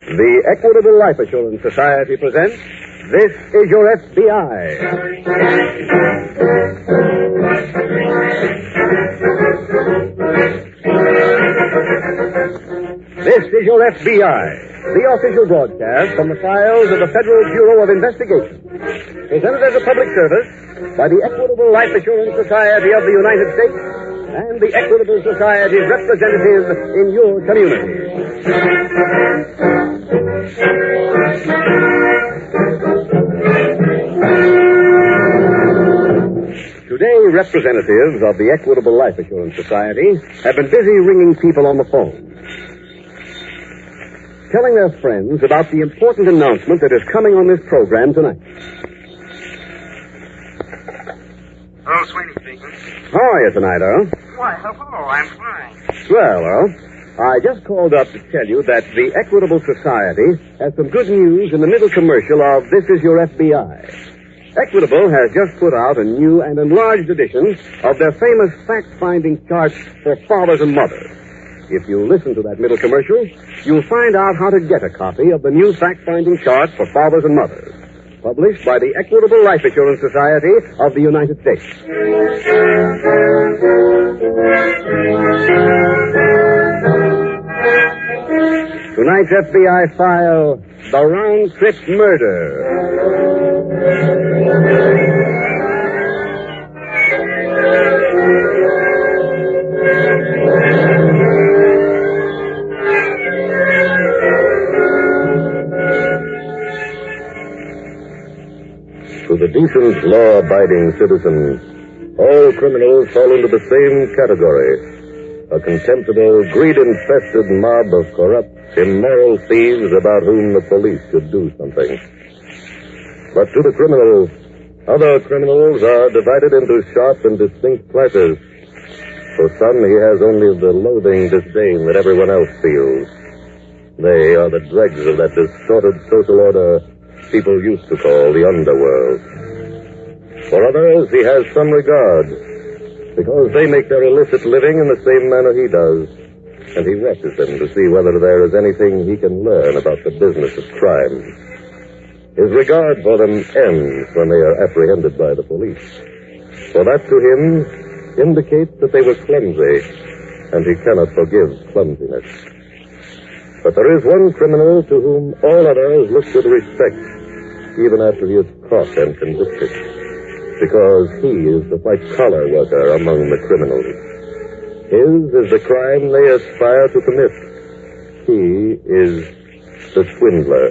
The Equitable Life Assurance Society presents This Is Your F.B.I. This is Your F.B.I., the official broadcast from the files of the Federal Bureau of Investigation. Presented as a public service by the Equitable Life Assurance Society of the United States and the Equitable Society's representative in your community. Today, representatives of the Equitable Life Assurance Society have been busy ringing people on the phone, telling their friends about the important announcement that is coming on this program tonight. Hello, Sweeney speaking. How are you tonight, Earl? Why, hello, I'm fine. Well, Earl, I just called up to tell you that the Equitable Society has some good news in the middle commercial of This Is Your F.B.I. Equitable has just put out a new and enlarged edition of their famous fact-finding charts for fathers and mothers. If you listen to that middle commercial, you'll find out how to get a copy of the new fact-finding charts for fathers and mothers, published by the Equitable Life Assurance Society of the United States. Tonight's FBI file, The Round Trip Murder. To the decent, law-abiding citizen, all criminals fall into the same category. A contemptible, greed-infested mob of corrupt, immoral thieves about whom the police could do something. But to the criminal, other criminals are divided into sharp and distinct classes. For some, he has only the loathing disdain that everyone else feels. They are the dregs of that distorted social order people used to call the underworld. For others, he has some regard, because they make their illicit living in the same manner he does, and he watches them to see whether there is anything he can learn about the business of crime. His regard for them ends when they are apprehended by the police, for that to him indicates that they were clumsy, and he cannot forgive clumsiness. But there is one criminal to whom all others look with respect, even after he is caught and convicted, because he is the white-collar worker among the criminals. His is the crime they aspire to commit. He is the swindler.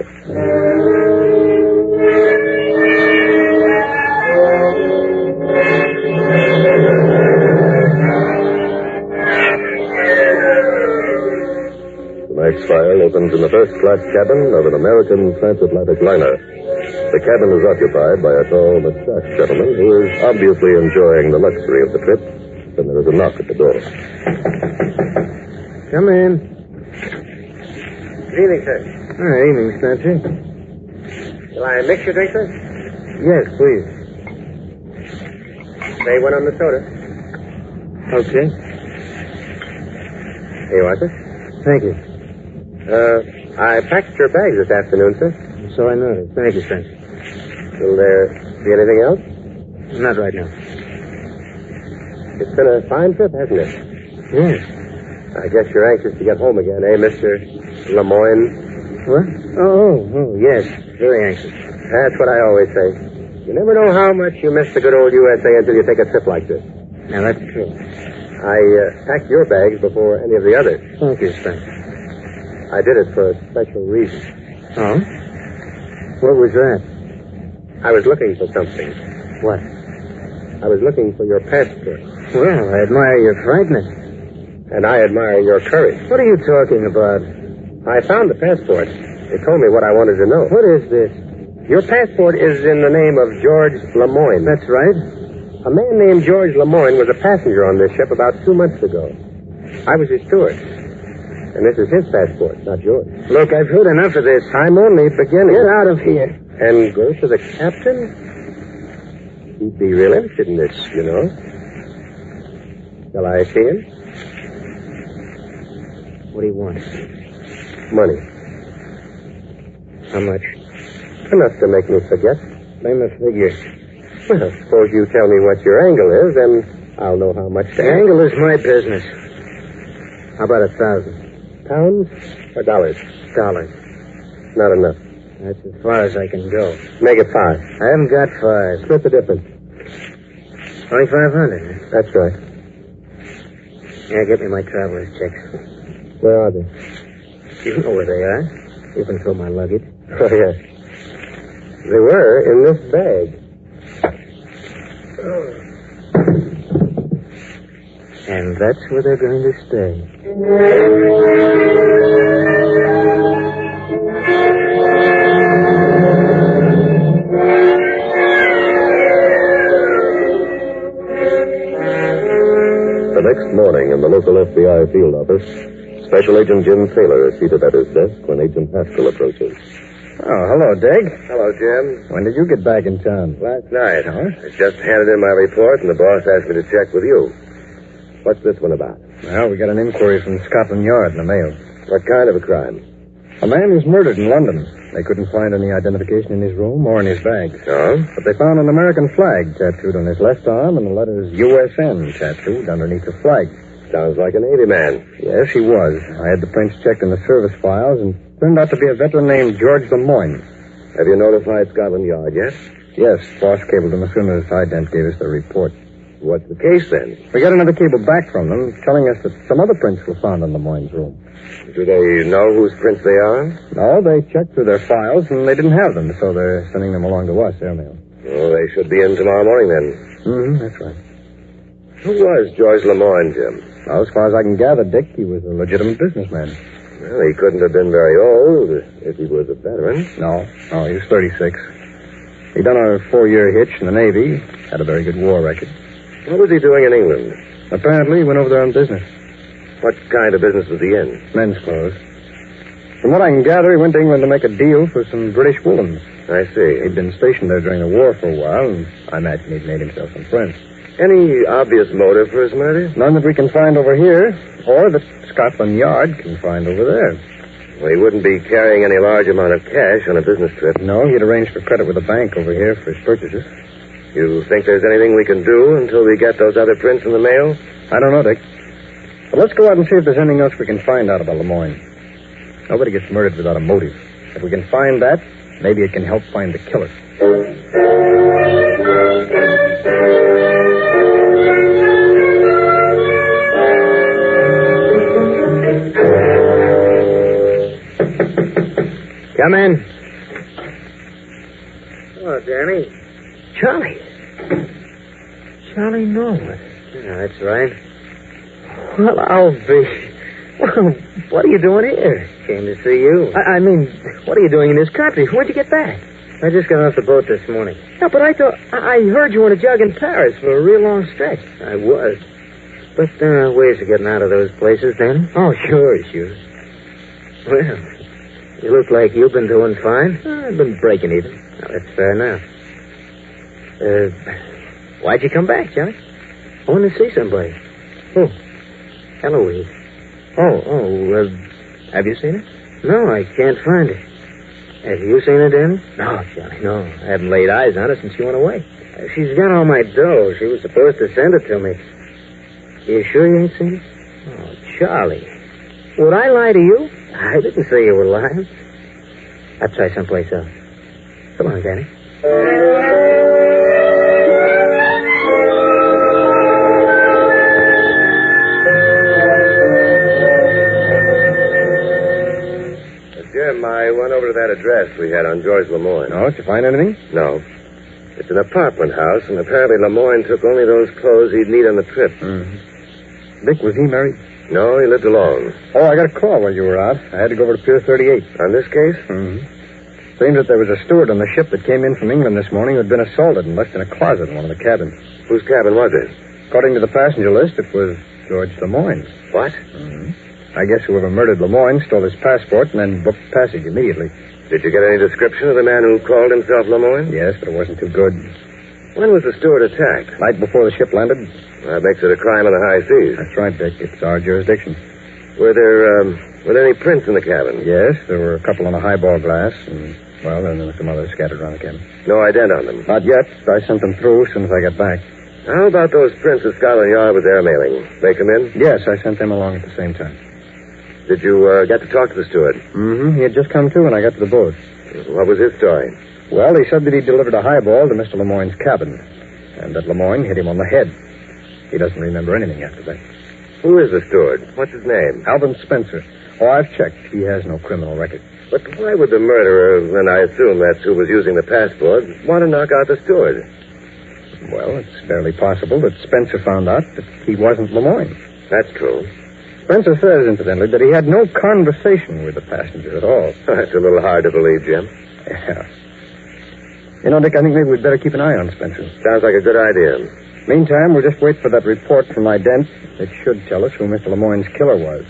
Tonight's file opens in the first-class cabin of an American transatlantic liner. The cabin is occupied by a tall, mustached gentleman who is obviously enjoying the luxury of the trip, and there is a knock at the door. Come in. Good evening, sir. Evening, Spencer. Shall I mix your drink, sir? Yes, please. Say one on the soda. Okay. Here you are, sir. Thank you. I packed your bags this afternoon, sir. So I noticed. Thank you, Spencer. Will there be anything else? Not right now. It's been a fine trip, hasn't it? Yes. I guess you're anxious to get home again, eh, Mr. Lemoyne? What? Oh, yes. Very anxious. That's what I always say. You never know how much you miss the good old USA until you take a trip like this. Now, that's true. I packed your bags before any of the others. Thank you, Spencer. I did it for a special reason. Oh? What was that? I was looking for something. What? I was looking for your passport. Well, I admire your frankness. And I admire your courage. What are you talking about? I found the passport. It told me what I wanted to know. What is this? Your passport is in the name of George Lemoyne. That's right. A man named George Lemoyne was a passenger on this ship about 2 months ago. I was his steward. And this is his passport, not yours. Look, I've heard enough of this. I'm only beginning. Get out of here. And go to the captain? He'd be real interested in this, you know. Shall I see him? What do you want? Money. How much? Enough to make me forget. Name a figure. Well, suppose you tell me what your angle is, then I'll know how much to ask. Angle is my business. How about 1,000? Pounds or dollars? Dollars. Not enough. That's as far as I can go. Make it 5. I haven't got 5. Split the difference. 2,500. That's right. Yeah, get me my traveler's checks. Where are they? You know where they are. You can throw my luggage. Oh, yes. They were in this bag. And that's where they're going to stay. The next morning in the local FBI field office, Special Agent Jim Taylor is seated at his desk when Agent Haskell approaches. Oh, hello, Dig. Hello, Jim. When did you get back in town? Last night. Huh? I just handed in my report, and the boss asked me to check with you. What's this one about? Well, we got an inquiry from Scotland Yard in the mail. What kind of a crime? A man was murdered in London. They couldn't find any identification in his room or in his bag. Oh? But they found an American flag tattooed on his left arm and the letters USN tattooed underneath the flag. Sounds like a Navy man. Yes, he was. I had the prints checked in the service files and turned out to be a veteran named George Lemoyne. Have you notified Scotland Yard yet? Yes, boss cabled them as soon as Ident gave us the report. What's the case, then? We got another cable back from them telling us that some other prints were found in Lemoyne's room. Do they know whose prints they are? No, they checked through their files and they didn't have them, so they're sending them along to us, airmail. Oh, they should be in tomorrow morning, then. That's right. Who was George Lemoyne, Jim? Well, as far as I can gather, Dick, he was a legitimate businessman. Well, he couldn't have been very old if he was a veteran. No, he was 36. He'd done a 4-year hitch in the Navy, had a very good war record. What was he doing in England? Apparently, he went over there on business. What kind of business was he in? Men's clothes. From what I can gather, he went to England to make a deal for some British woolens. I see. He'd been stationed there during the war for a while, and I imagine he'd made himself some friends. Any obvious motive for his murder? None that we can find over here, or that Scotland Yard can find over there. Well, he wouldn't be carrying any large amount of cash on a business trip. No, he'd arranged for credit with a bank over here for his purchases. You think there's anything we can do until we get those other prints in the mail? I don't know, Dick. But let's go out and see if there's anything else we can find out about Lemoyne. Nobody gets murdered without a motive. If we can find that, maybe it can help find the killer. Come in. Hello, Danny. Charlie. Charlie Norwood. Yeah, that's right. Well, I'll be... Well, what are you doing here? Came to see you. I mean, what are you doing in this country? When'd you get back? I just got off the boat this morning. Yeah, but I thought... I heard you on a jug in Paris for a real long stretch. I was. But there are ways of getting out of those places, Danny. Oh, sure. Well, you look like you've been doing fine. I've been breaking even. Now, that's fair enough. Why'd you come back, Johnny? I want to see somebody. Oh, Eloise. Have you seen her? No, I can't find her. Have you seen her, Danny? No, Johnny, no. I haven't laid eyes on her since she went away. She's got all my dough. She was supposed to send it to me. You sure you ain't seen her? Oh, Charlie. Would I lie to you? I didn't say you were lying. I'll try someplace else. Come on, Danny. Jim, I went over to that address we had on George Lemoyne. Oh, did you find anything? No. It's an apartment house, and apparently Lemoyne took only those clothes he'd need on the trip. Mm-hmm. Dick, was he married? No, he lived alone. Oh, I got a call while you were out. I had to go over to Pier 38. On this case? Mm-hmm. Seems that there was a steward on the ship that came in from England this morning who had been assaulted and left in a closet in one of the cabins. Whose cabin was it? According to the passenger list, it was George Lemoyne. What? Mm-hmm. I guess whoever murdered Lemoyne stole his passport and then booked passage immediately. Did you get any description of the man who called himself Lemoyne? Yes, but it wasn't too good. When was the steward attacked? Night before the ship landed. That makes it a crime on the high seas. That's right, Dick. It's our jurisdiction. Were there any prints in the cabin? Yes, there were a couple on a highball glass, and, well, then there were some others scattered around the cabin. No ident on them? Not yet. I sent them through as soon as I got back. How about those prints at Scotland Yard with airmailing? They come in? Yes, I sent them along at the same time. Did you get to talk to the steward? Mm-hmm. He had just come to when I got to the boat. What was his story? Well, he said that he delivered a highball to Mr. Lemoyne's cabin, and that Lemoyne hit him on the head. He doesn't remember anything after that. Who is the steward? What's his name? Alvin Spencer. Oh, I've checked. He has no criminal record. But why would the murderer, and I assume that's who was using the passport, want to knock out the steward? Well, it's barely possible that Spencer found out that he wasn't Lemoyne. That's true. Spencer says, incidentally, that he had no conversation with the passenger at all. That's a little hard to believe, Jim. Yeah. You know, Dick, I think maybe we'd better keep an eye on Spencer. Sounds like a good idea. Meantime, we'll just wait for that report from Ident. It should tell us who Mr. Lemoyne's killer was.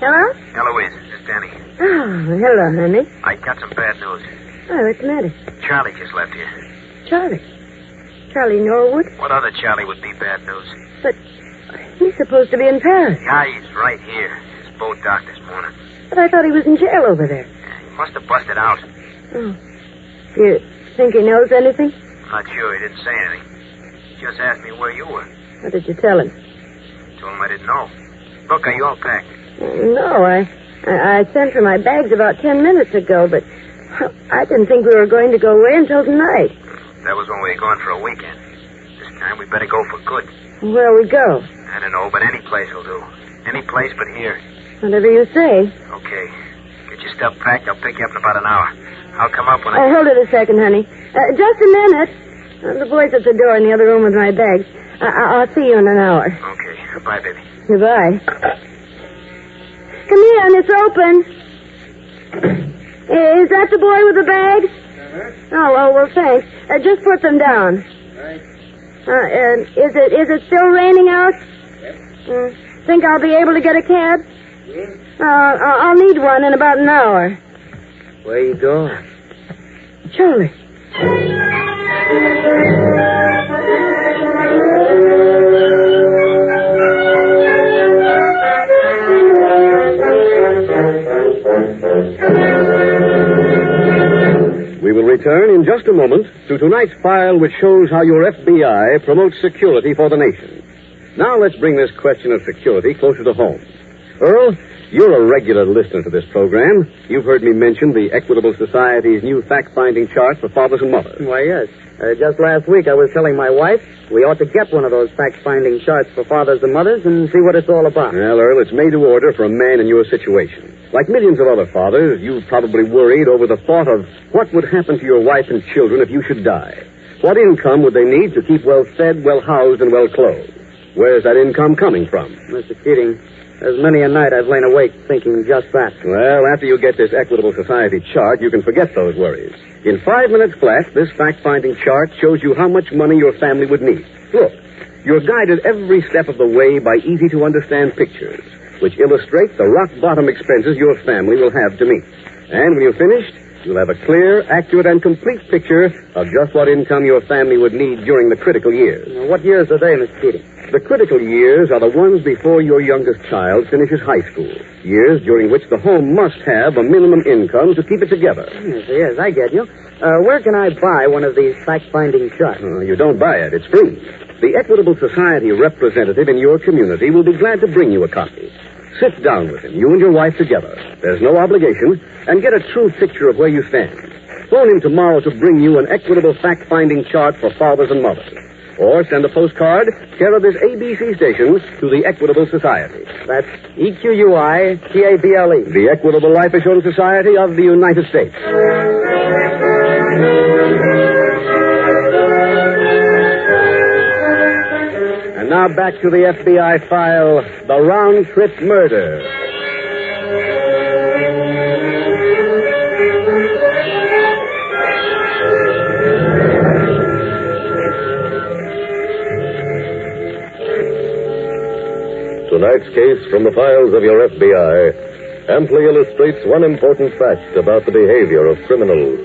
Hello? Eloise, it's Danny. Oh, hello, honey. I got some bad news. Oh, what's the matter? Charlie just left here. Charlie. Charlie Norwood? What other Charlie would be bad news? But he's supposed to be in Paris. Yeah, he's right here. His boat docked this morning. But I thought he was in jail over there. He must have busted out. Oh. You think he knows anything? Not sure. He didn't say anything. He just asked me where you were. What did you tell him? Told him I didn't know. Look, are you all packed? No, I sent for my bags about 10 minutes ago, but I didn't think we were going to go away until tonight. That was when we were going for a weekend. This time we better go for good. Where'll we go? I don't know, but any place will do. Any place but here. Whatever you say. Okay. Get your stuff packed. I'll pick you up in about an hour. I'll come up when I... hold it a second, honey. Just a minute. The boy's at the door in the other room with my bags. I'll see you in an hour. Okay. Bye, baby. Goodbye. Come in, it's open. Is that the boy with the bags? Oh, well, thanks. Just put them down. Right. And is it still raining out? Yes. Think I'll be able to get a cab? Yes. I'll need one in about an hour. Where you going? Charlie. We will return in just a moment to tonight's file, which shows how your FBI promotes security for the nation. Now let's bring this question of security closer to home. Earl, you're a regular listener to this program. You've heard me mention the Equitable Society's new fact-finding chart for fathers and mothers. Why, yes. Just last week I was telling my wife we ought to get one of those fact-finding charts for fathers and mothers and see what it's all about. Well, Earl, it's made to order for a man in your situation. Like millions of other fathers, you've probably worried over the thought of what would happen to your wife and children if you should die. What income would they need to keep well fed, well housed, and well clothed? Where's that income coming from? Mr. Keating, there's many a night I've lain awake thinking just that. Well, after you get this Equitable Society chart, you can forget those worries. In 5 minutes flat, this fact-finding chart shows you how much money your family would need. Look, you're guided every step of the way by easy-to-understand pictures, which illustrate the rock-bottom expenses your family will have to meet. And when you're finished, you'll have a clear, accurate, and complete picture of just what income your family would need during the critical years. Now, what years are they, Mr. Keating? The critical years are the ones before your youngest child finishes high school. Years during which the home must have a minimum income to keep it together. Yes, I get you. Where can I buy one of these fact-finding charts? You don't buy it. It's free. The Equitable Society representative in your community will be glad to bring you a copy. Sit down with him, you and your wife together. There's no obligation, and get a true picture of where you stand. Phone him tomorrow to bring you an Equitable fact-finding chart for fathers and mothers. Or send a postcard, care of this ABC station, to the Equitable Society. That's EQUITABLE. The Equitable Life Assurance Society of the United States. And now back to the FBI file, the round-trip murder. Tonight's case from the files of your FBI amply illustrates one important fact about the behavior of criminals,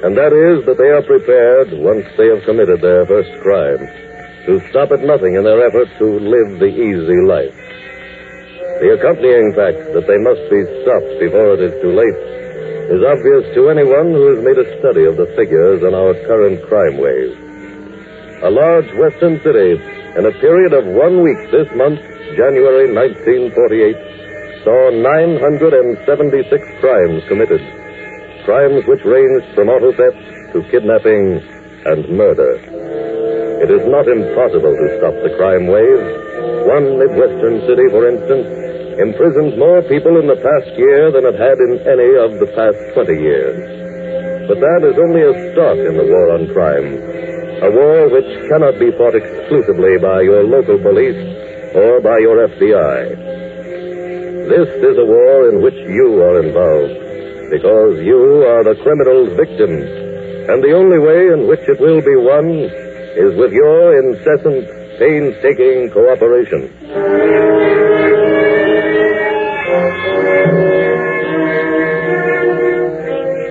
and that is that they are prepared, once they have committed their first crime, to stop at nothing in their effort to live the easy life. The accompanying fact that they must be stopped before it is too late is obvious to anyone who has made a study of the figures on our current crime wave. A large western city, in a period of 1 week this month, January 1948, saw 976 crimes committed. Crimes which ranged from auto theft to kidnapping and murder. It is not impossible to stop the crime wave. One Midwestern city, for instance, imprisoned more people in the past year than it had in any of the past 20 years. But that is only a start in the war on crime. A war which cannot be fought exclusively by your local police or by your F.B.I. This is a war in which you are involved, because you are the criminal's victim, and the only way in which it will be won is with your incessant, painstaking cooperation.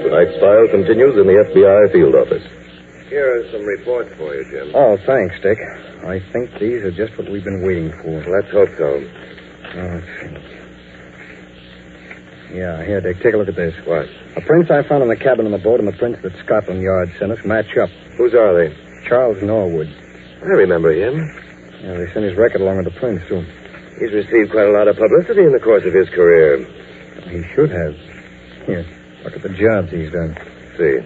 Tonight's file continues in the F.B.I. field office. Here are some reports for you, Jim. Oh, thanks, Dick. I think these are just what we've been waiting for. Let's hope so. Let's see. Yeah, here, Dick, take a look at this. What? The prints I found on the cabin on the boat and the prints that Scotland Yard sent us match up. Whose are they? Charles Norwood. I remember him. Yeah, they sent his record along with the prints, too. He's received quite a lot of publicity in the course of his career. He should have. Here, look at the jobs he's done. See.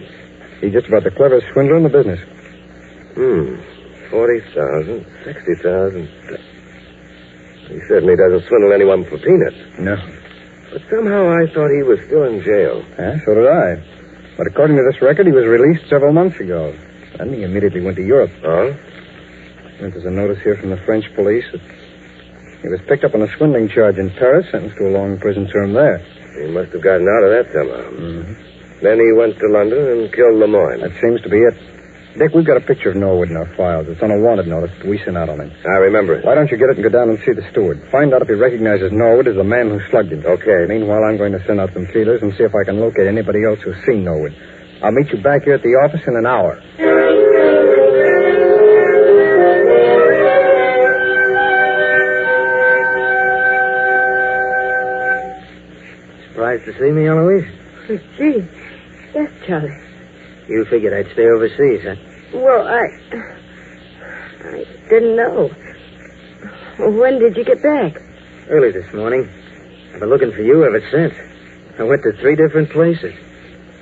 He's just about the cleverest swindler in the business. 40,000, 60,000. He certainly doesn't swindle anyone for peanuts. No. But somehow I thought he was still in jail. Yeah, so did I. But according to this record, he was released several months ago. And he immediately went to Europe. Oh? And there's a notice here from the French police that he was picked up on a swindling charge in Paris, sentenced to a long prison term there. He must have gotten out of that somehow. Mm-hmm. Then he went to London and killed Lemoyne. That seems to be it. Dick, we've got a picture of Norwood in our files. It's on a wanted notice that we sent out on him. I remember it. Why don't you get it and go down and see the steward? Find out if he recognizes Norwood as the man who slugged him. Okay. Meanwhile, I'm going to send out some feelers and see if I can locate anybody else who's seen Norwood. I'll meet you back here at the office in an hour. Surprised to see me, Eloise? Gee. Yes, Charlie. You figured I'd stay overseas, huh? Well, I didn't know. When did you get back? Early this morning. I've been looking for you ever since. I went to 3 different places.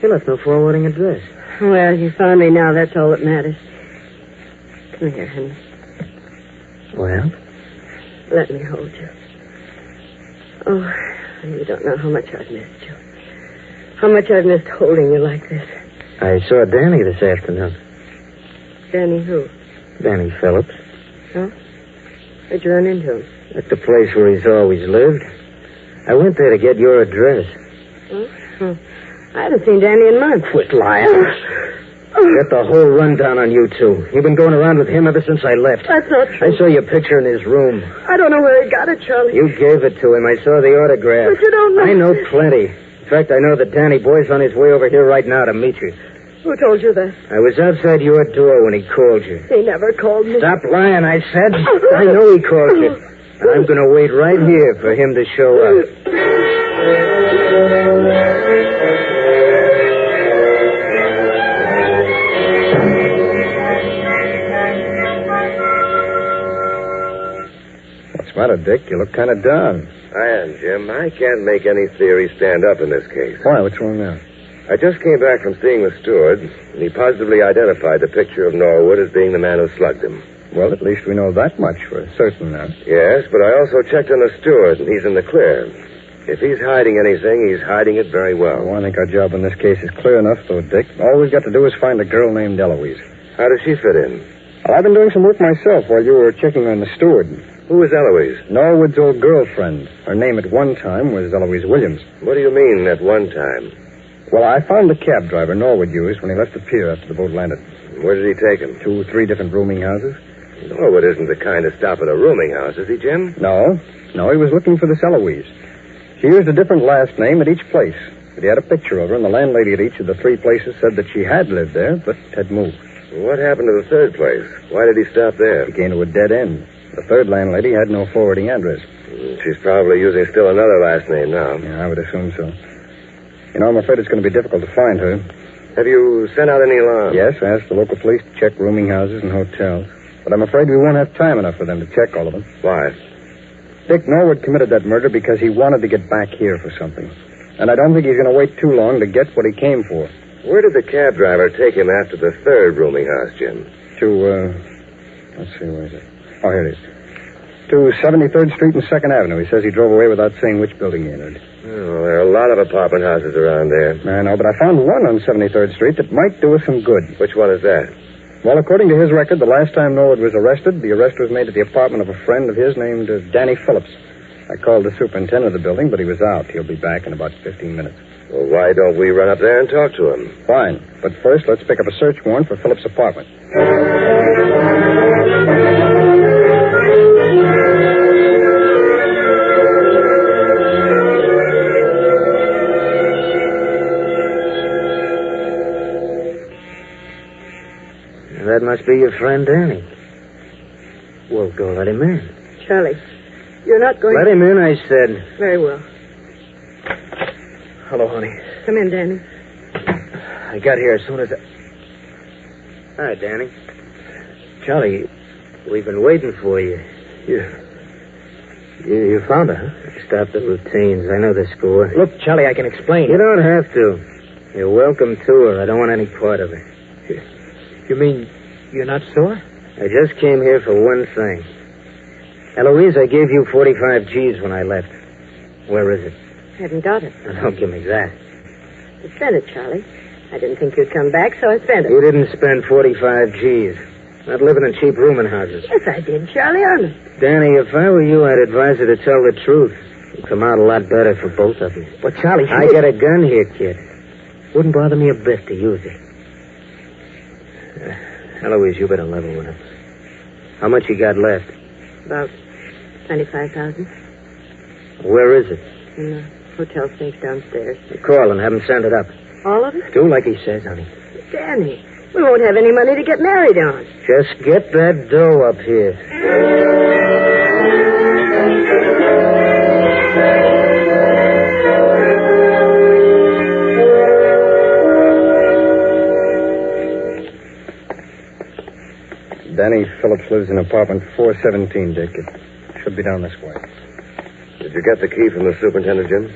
You left no forwarding address. Well, you found me now. That's all that matters. Come here, honey. Well? Let me hold you. Oh, you don't know how much I've missed you. How much I've missed holding you like this. I saw Danny this afternoon. Danny who? Danny Phillips. Huh? Where'd you run into him? At the place where he's always lived. I went there to get your address. Oh? I haven't seen Danny in months. Quit lying. Get the whole rundown on you two. You've been going around with him ever since I left. That's not true. I saw your picture in his room. I don't know where he got it, Charlie. You gave it to him. I saw the autograph. But you don't know. I know plenty. In fact, I know that Danny Boy's on his way over here right now to meet you. Who told you that? I was outside your door when he called you. He never called me. Stop lying, I said. I know he called you. And I'm going to wait right here for him to show up. What's the matter, Dick? You look kind of down. I am, Jim. I can't make any theory stand up in this case. Why? What's wrong now? I just came back from seeing the steward, and he positively identified the picture of Norwood as being the man who slugged him. Well, at least we know that much for certain now. Yes, but I also checked on the steward, and he's in the clear. If he's hiding anything, he's hiding it very well. Oh, I think our job in this case is clear enough, though, Dick. All we've got to do is find a girl named Eloise. How does she fit in? Well, I've been doing some work myself while you were checking on the steward. Who is Eloise? Norwood's old girlfriend. Her name at one time was Eloise Williams. What do you mean, at one time? Well, I found the cab driver Norwood used when he left the pier after the boat landed. Where did he take him? 2 or 3 different rooming houses. Norwood isn't the kind to stop at a rooming house, is he, Jim? No, he was looking for this Eloise. She used a different last name at each place. But he had a picture of her, and the landlady at each of the 3 places said that she had lived there, but had moved. What happened to the 3rd place? Why did he stop there? He came to a dead end. The 3rd landlady had no forwarding address. She's probably using still another last name now. Yeah, I would assume so. You know, I'm afraid it's going to be difficult to find her. Have you sent out any alarms? Yes, I asked the local police to check rooming houses and hotels. But I'm afraid we won't have time enough for them to check all of them. Why? Dick Norwood committed that murder because he wanted to get back here for something. And I don't think he's going to wait too long to get what he came for. Where did the cab driver take him after the 3rd rooming house, Jim? Let's see, where is it? Oh, here it is. To 73rd Street and 2nd Avenue. He says he drove away without saying which building he entered. Oh, there are a lot of apartment houses around there. I know, but I found one on 73rd Street that might do us some good. Which one is that? Well, according to his record, the last time Norwood was arrested, the arrest was made at the apartment of a friend of his named Danny Phillips. I called the superintendent of the building, but he was out. He'll be back in about 15 minutes. Well, why don't we run up there and talk to him? Fine. But first, let's pick up a search warrant for Phillips' apartment. That must be your friend, Danny. Well, go let him in. Charlie, you're not going Let him in, I said. Very well. Hello, honey. Come in, Danny. I got here as soon as Hi, Danny. Charlie, we've been waiting for you. You found her, huh? Stop the routines. I know the score. Look, Charlie, I can explain. You don't have to. You're welcome to her. I don't want any part of her. You mean you're not sure? I just came here for one thing. Eloise, I gave you 45 G's when I left. Where is it? Haven't got it. Now, don't give me that. I spent it, Charlie. I didn't think you'd come back, so I spent it. You didn't spend 45 G's. Not living in cheap rooming houses. Yes, I did, Charlie, honest. Danny, if I were you, I'd advise her to tell the truth. It'd come out a lot better for both of you. But, Charlie, I got a gun here, kid. Wouldn't bother me a bit to use it. Eloise, you better level with him. How much you got left? About 25,000. Where is it? In the hotel safe downstairs. Call and have him send it up. All of it? Do like he says, honey. Danny, we won't have any money to get married on. Just get that dough up here. Danny Phillips lives in apartment 417, Dick. It should be down this way. Did you get the key from the superintendent, Jim?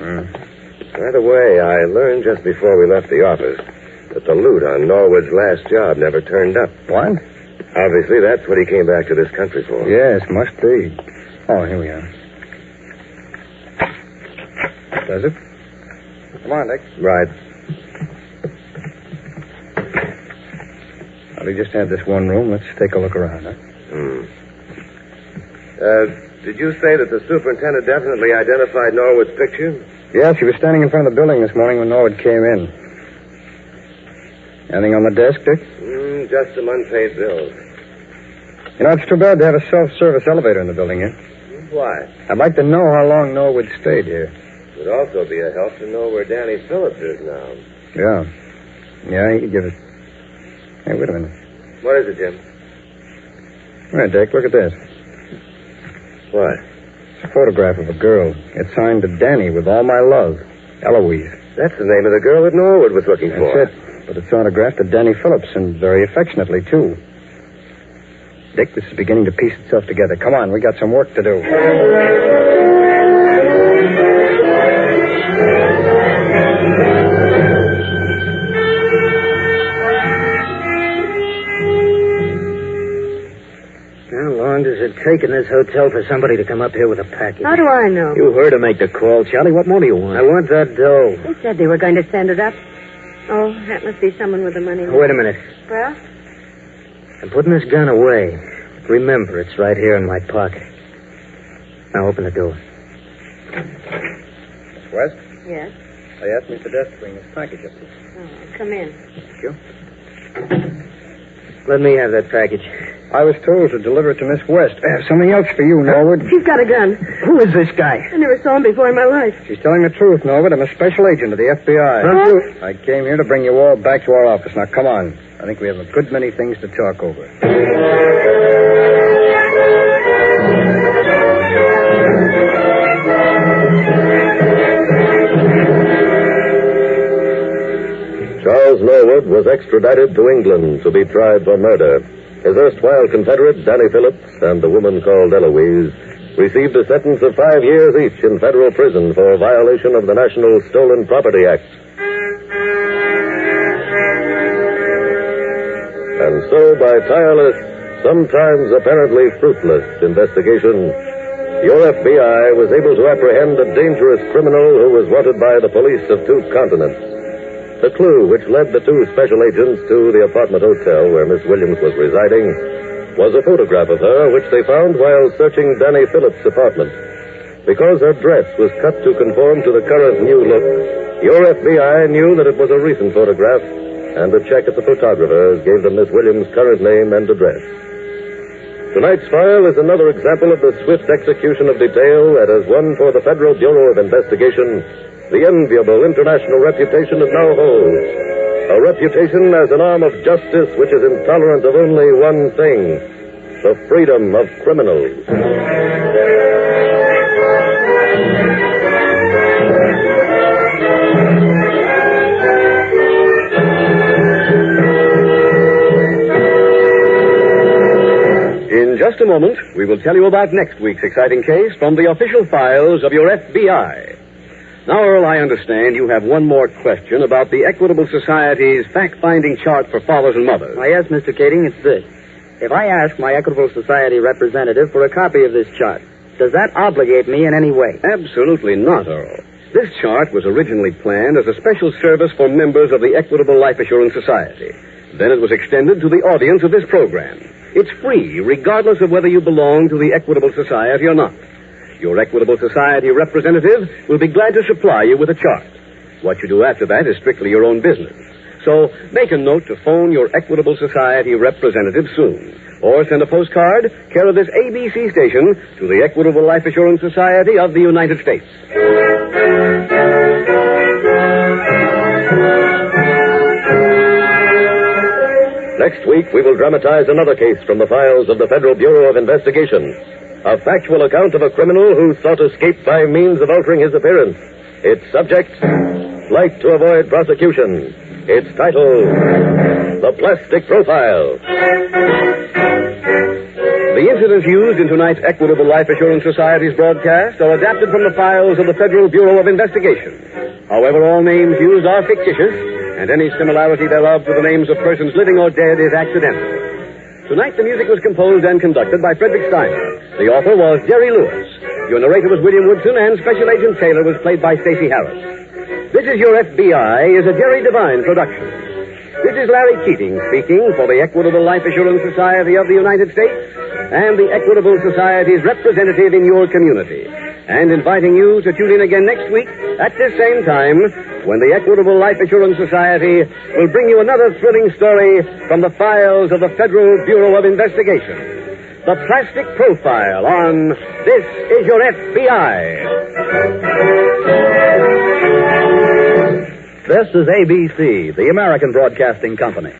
By the way, I learned just before we left the office that the loot on Norwood's last job never turned up. What? Obviously, that's what he came back to this country for. Yes, must be. Oh, here we are. Does it? Come on, Dick. Right. Well, we just had this one room. Let's take a look around, huh? Did you say that the superintendent definitely identified Norwood's picture? Yes, he was standing in front of the building this morning when Norwood came in. Anything on the desk, Dick? Just some unpaid bills. You know, it's too bad to have a self-service elevator in the building here. Why? I'd like to know how long Norwood stayed here. It would also be a help to know where Danny Phillips is now. Yeah. Yeah, he could give it. Hey, wait a minute. What is it, Jim? Right, Dick, look at this. What? It's a photograph of a girl. It's signed to Danny with all my love. Eloise. That's the name of the girl that Norwood was looking for. That's it. But it's autographed to Danny Phillips, and very affectionately, too. Dick, this is beginning to piece itself together. Come on, we got some work to do. How long does it take in this hotel for somebody to come up here with a package? How do I know? You heard her make the call, Charlie. What more do you want? I want that dough. They said they were going to send it up. Oh, that must be someone with the money. Wait a minute. Well? I'm putting this gun away. Remember, it's right here in my pocket. Now open the door. Miss West? Yes? They asked Mr. Desk to bring this package up here. Oh, come in. Thank you. Let me have that package. I was told to deliver it to Miss West. I have something else for you, Norwood. He's got a gun. Who is this guy? I never saw him before in my life. She's telling the truth, Norwood. I'm a special agent of the FBI. Huh? I came here to bring you all back to our office. Now, come on. I think we have a good many things to talk over. Charles Norwood was extradited to England to be tried for murder. His erstwhile confederate, Danny Phillips, and the woman called Eloise received a sentence of 5 years each in federal prison for violation of the National Stolen Property Act. And so, by tireless, sometimes apparently fruitless investigation, your FBI was able to apprehend a dangerous criminal who was wanted by the police of 2 continents. The clue which led the 2 special agents to the apartment hotel where Miss Williams was residing was a photograph of her which they found while searching Danny Phillips' apartment. Because her dress was cut to conform to the current new look, your FBI knew that it was a recent photograph, and a check at the photographer's gave them Miss Williams' current name and address. Tonight's file is another example of the swift execution of detail that has won for the Federal Bureau of Investigation the enviable international reputation it now holds. A reputation as an arm of justice which is intolerant of only one thing, the freedom of criminals. In just a moment, we will tell you about next week's exciting case from the official files of your FBI. Now, Earl, I understand you have one more question about the Equitable Society's fact-finding chart for fathers and mothers. Why, yes, Mr. Kading, it's this. If I ask my Equitable Society representative for a copy of this chart, does that obligate me in any way? Absolutely not, Earl. This chart was originally planned as a special service for members of the Equitable Life Assurance Society. Then it was extended to the audience of this program. It's free, regardless of whether you belong to the Equitable Society or not. Your Equitable Society representative will be glad to supply you with a chart. What you do after that is strictly your own business. So make a note to phone your Equitable Society representative soon. Or send a postcard, care of this ABC station, to the Equitable Life Assurance Society of the United States. Next week, we will dramatize another case from the files of the Federal Bureau of Investigation. A factual account of a criminal who sought escape by means of altering his appearance. Its subject, flight to avoid prosecution. Its title, The Plastic Profile. The incidents used in tonight's Equitable Life Assurance Society's broadcast are adapted from the files of the Federal Bureau of Investigation. However, all names used are fictitious, and any similarity thereof to the names of persons living or dead is accidental. Tonight, the music was composed and conducted by Frederick Steiner. The author was Jerry Lewis. Your narrator was William Woodson, and Special Agent Taylor was played by Stacy Harris. This Is Your FBI is a Jerry Devine production. This is Larry Keating speaking for the Equitable Life Assurance Society of the United States and the Equitable Society's representative in your community, and inviting you to tune in again next week at this same time when the Equitable Life Assurance Society will bring you another thrilling story from the files of the Federal Bureau of Investigation. The Plastic Profile on This Is Your FBI. This is ABC, the American Broadcasting Company.